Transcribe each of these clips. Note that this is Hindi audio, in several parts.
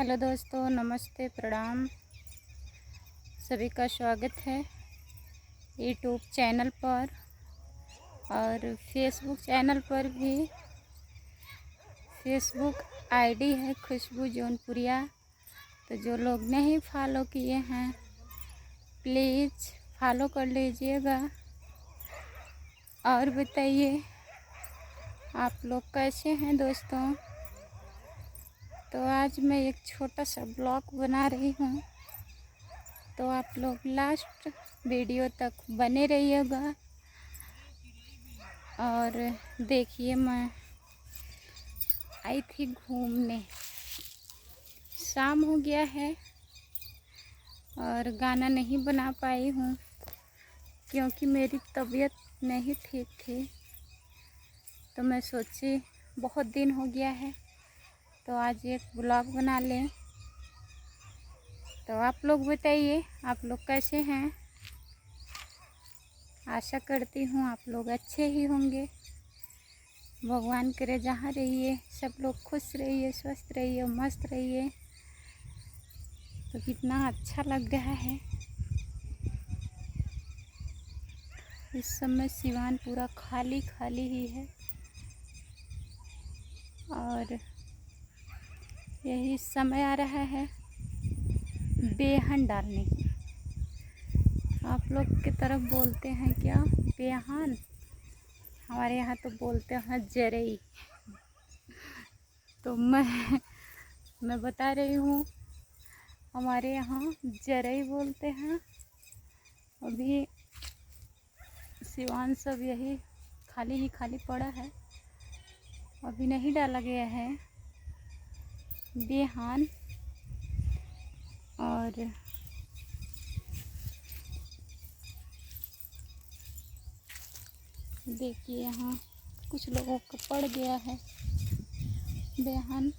हेलो दोस्तों, नमस्ते, प्रणाम। सभी का स्वागत है यूट्यूब चैनल पर और फेसबुक चैनल पर भी। फेसबुक आईडी है खुशबू जौनपुरिया। तो जो लोग नहीं फॉलो किए हैं प्लीज़ फॉलो कर लीजिएगा। और बताइए आप लोग कैसे हैं दोस्तों। तो आज मैं एक छोटा सा ब्लॉग बना रही हूँ, तो आप लोग लास्ट वीडियो तक बने रहिएगा। और देखिए, मैं आई थी घूमने, शाम हो गया है और गाना नहीं बना पाई हूँ क्योंकि मेरी तबीयत नहीं ठीक थी। तो मैं सोची बहुत दिन हो गया है तो आज एक ब्लॉग बना लें। तो आप लोग बताइए आप लोग कैसे हैं। आशा करती हूँ आप लोग अच्छे ही होंगे। भगवान करे जहाँ रहिए सब लोग खुश रहिए, स्वस्थ रहिए, मस्त रहिए। तो कितना अच्छा लग रहा है। इस समय सिवान पूरा खाली खाली ही है और यही समय आ रहा है बेहन डालने की। आप लोग की तरफ बोलते हैं क्या बेहन? हमारे यहाँ तो बोलते हैं जरई। तो मैं बता रही हूँ, हमारे यहाँ जरई बोलते हैं। अभी सिवान सब यही खाली ही खाली पड़ा है, अभी नहीं डाला गया है बेहन। और देखिए यहाँ कुछ लोगों को पड़ गया है बेहन।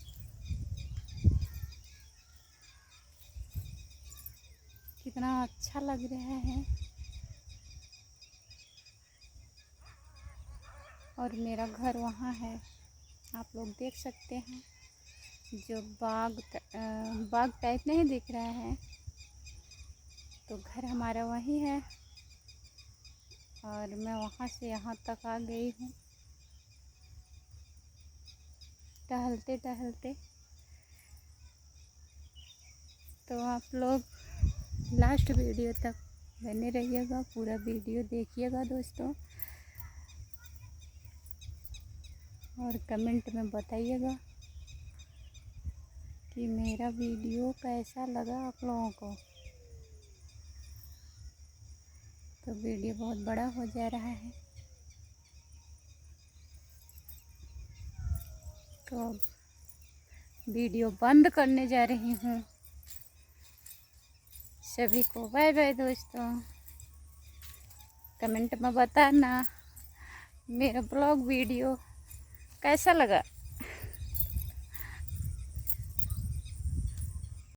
कितना अच्छा लग रहा है। और मेरा घर वहाँ है, आप लोग देख सकते हैं। जो बाग टाइप नहीं दिख रहा है, तो घर हमारा वहीं है। और मैं वहाँ से यहाँ तक आ गई हूँ टहलते टहलते। तो आप लोग लास्ट वीडियो तक बने रहिएगा, पूरा वीडियो देखिएगा दोस्तों। और कमेंट में बताइएगा कि मेरा वीडियो कैसा लगा आप लोगों को। तो वीडियो बहुत बड़ा हो जा रहा है, तो अब वीडियो बंद करने जा रही हूँ। सभी को बाय बाय दोस्तों। कमेंट में बताना मेरा ब्लॉग वीडियो कैसा लगा।